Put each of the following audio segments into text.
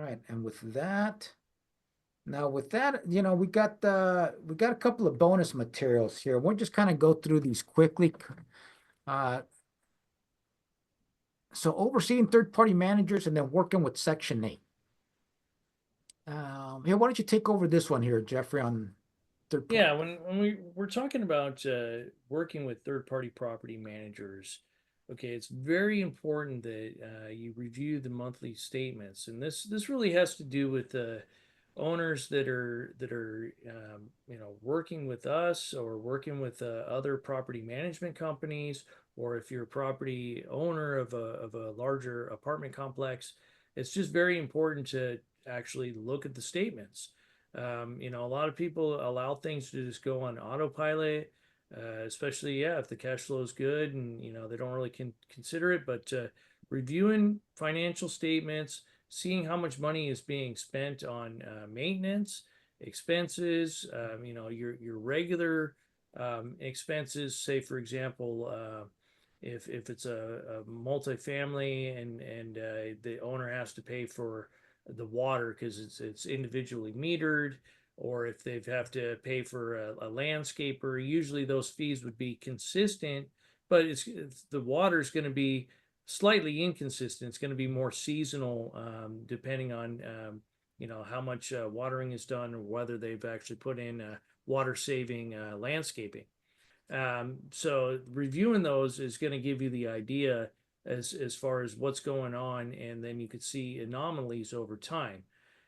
right. And with that, now with that, we got a couple of bonus materials here. We'll just kind of go through these quickly. Uh, so overseeing third-party managers and then working with Section 8. Here, why don't you take over this one here, Jeffrey, on third party? Yeah, when we're talking about working with third party property managers, okay, it's very important that you review the monthly statements, and this really has to do with the owners that are working with us or working with other property management companies, or if you're a property owner of a larger apartment complex. It's just very important to actually look at the statements. A lot of people allow things to just go on autopilot, especially, yeah, if the cash flow is good and, they don't really consider it. But reviewing financial statements, seeing how much money is being spent on maintenance, expenses, your regular expenses, say, for example, if it's a multifamily and the owner has to pay for the water because it's individually metered, or if they have to pay for a landscaper, usually those fees would be consistent, but it's the water is going to be slightly inconsistent. It's going to be more seasonal, depending on how much watering is done or whether they've actually put in water saving landscaping. So reviewing those is going to give you the idea as far as what's going on, and then you could see anomalies over time.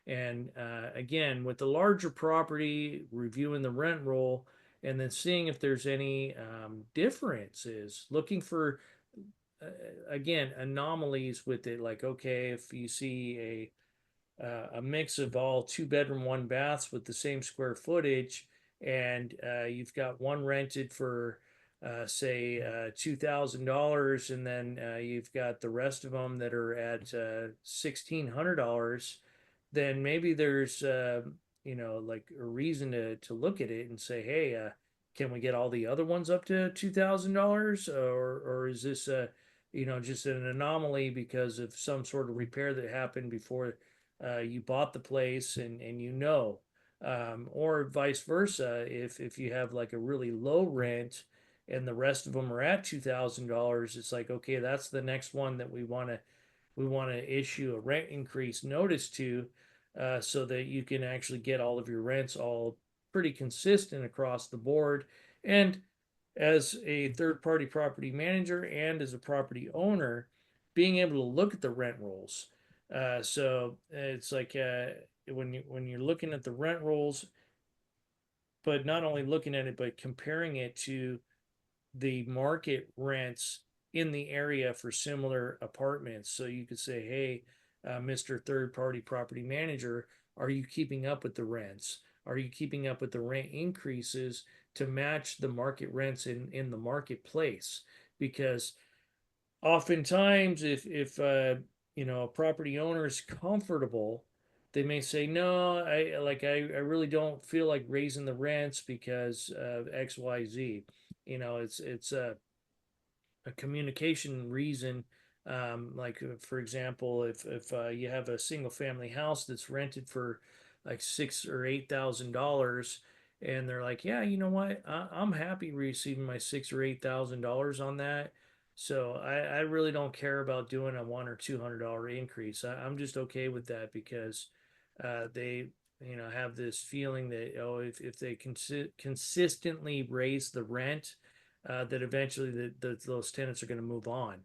And again, with the larger property, reviewing the rent roll, and then seeing if there's any differences, looking for again anomalies with it. Like, okay, if you see a mix of all two-bedroom, one baths with the same square footage, and you've got one rented for say $2,000, and then you've got the rest of them that are at $1,600, then maybe there's like a reason to look at it and say, hey, can we get all the other ones up to $2,000, or is this just an anomaly because of some sort of repair that happened before you bought the place, and or vice versa, if you have like a really low rent and the rest of them are at $2,000, it's like, okay, that's the next one that we want to issue a rent increase notice to, so that you can actually get all of your rents all pretty consistent across the board. And as a third party property manager and as a property owner, being able to look at the rent rolls. So it's like, when you're looking at the rent rolls, but not only looking at it, but comparing it to the market rents in the area for similar apartments. So you could say, hey, Mr. Third Party Property Manager, are you keeping up with the rents? Are you keeping up with the rent increases to match the market rents in the marketplace? Because oftentimes, if a property owner is comfortable, they may say, no, I really don't feel like raising the rents because of XYZ. It's a communication reason. Like, for example, if you have a single family house that's rented for like $6,000 or $8,000, and they're like, yeah, you know what, I'm happy receiving my $6,000 or $8,000 on that. So I really don't care about doing a $100 or $200 increase. I'm just okay with that because they have this feeling that, oh, if they consistently raise the rent, that eventually those tenants are going to move on.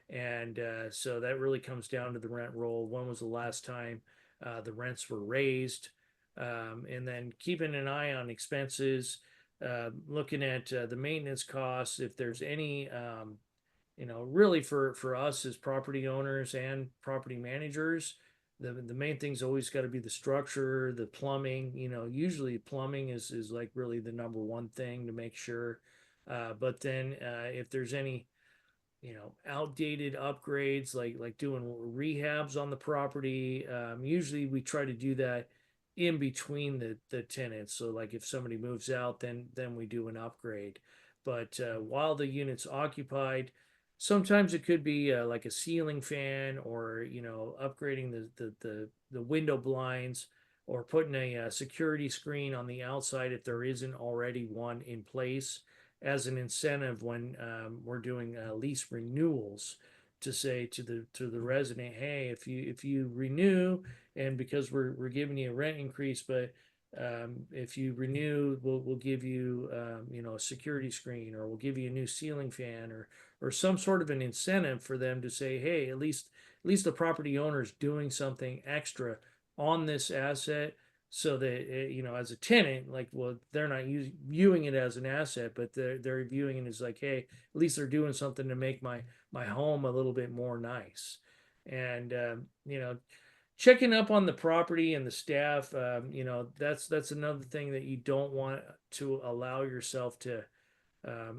And so that really comes down to the rent roll. When was the last time the rents were raised? And then keeping an eye on expenses, looking at the maintenance costs, if there's any, really for us as property owners and property managers, the main thing's always got to be the structure, the plumbing. Usually plumbing is like really the number one thing to make sure. But then if there's any outdated upgrades, like doing rehabs on the property, usually we try to do that in between the tenants. So like if somebody moves out, then we do an upgrade. But while the unit's occupied, sometimes it could be like a ceiling fan, or upgrading the window blinds, or putting a security screen on the outside if there isn't already one in place, as an incentive when we're doing lease renewals, to say to the resident, hey, if you renew, and because we're giving you a rent increase, but if you renew, we'll give you a security screen, or we'll give you a new ceiling fan, or some sort of an incentive for them to say, hey, at least the property owner is doing something extra on this asset, so that as a tenant, like, well, they're not viewing it as an asset, but they're viewing it as like, hey, at least they're doing something to make my home a little bit more nice. And checking up on the property and the staff, that's another thing that you don't want to allow yourself to,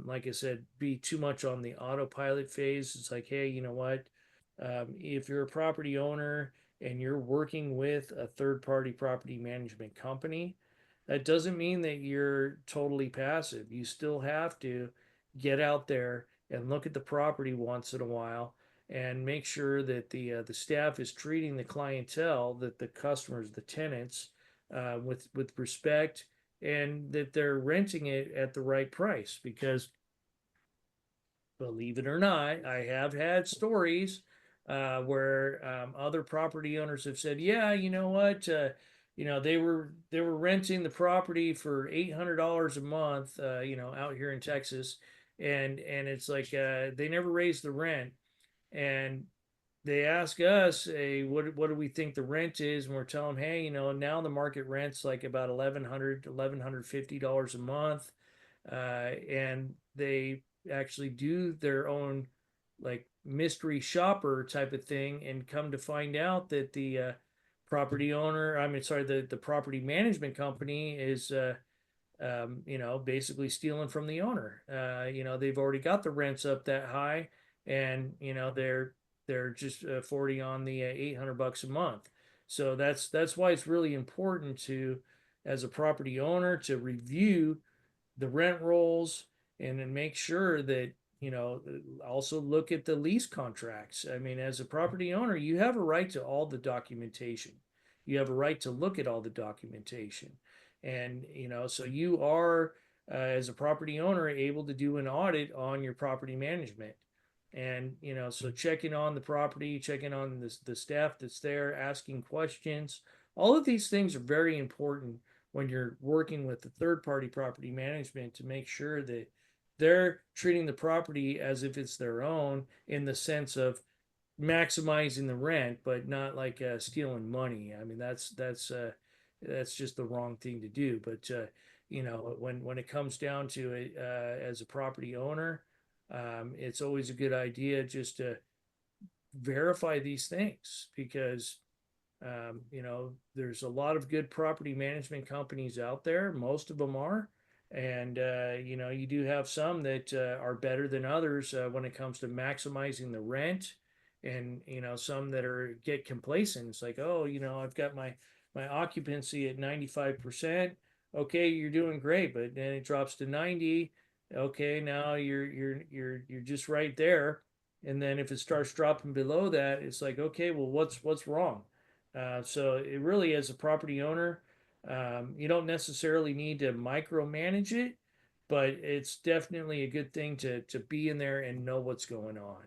like I said, be too much on the autopilot phase. It's like, hey, you know what? If you're a property owner and you're working with a third party property management company, that doesn't mean that you're totally passive. You still have to get out there and look at the property once in a while, and make sure that the staff is treating the clientele, that the customers, the tenants, with respect, and that they're renting it at the right price. Because, believe it or not, I have had stories where other property owners have said, "Yeah, you know what? They were renting the property for $800 a month, out here in Texas, and it's like they never raised the rent, and they ask us, hey, what do we think the rent is? And we're telling them, hey, now the market rent's like about $1,150 a month, and they actually do their own, like, mystery shopper type of thing, and come to find out that the property owner, I mean, sorry, the property management company is basically stealing from the owner. They've already got the rents up that high, and they're just 40 on the $800 a month. So that's why it's really important to, as a property owner, to review the rent rolls, and then make sure that, also look at the lease contracts. I mean, as a property owner, you have a right to all the documentation. You have a right to look at all the documentation. And, so you are, as a property owner, able to do an audit on your property management. And, so checking on the property, checking on the staff that's there, asking questions, all of these things are very important when you're working with the third party property management, to make sure that they're treating the property as if it's their own, in the sense of maximizing the rent, but not like stealing money. I mean, that's just the wrong thing to do. But when it comes down to it, as a property owner, it's always a good idea just to verify these things, because there's a lot of good property management companies out there. Most of them are. And, you do have some that are better than others when it comes to maximizing the rent. And, some that get complacent. It's like, oh, I've got my occupancy at 95%. Okay, you're doing great. But then it drops to 90. Okay, now you're just right there. And then if it starts dropping below that, it's like, okay, well, what's wrong? So it really, as a property owner, you don't necessarily need to micromanage it, but it's definitely a good thing to be in there and know what's going on.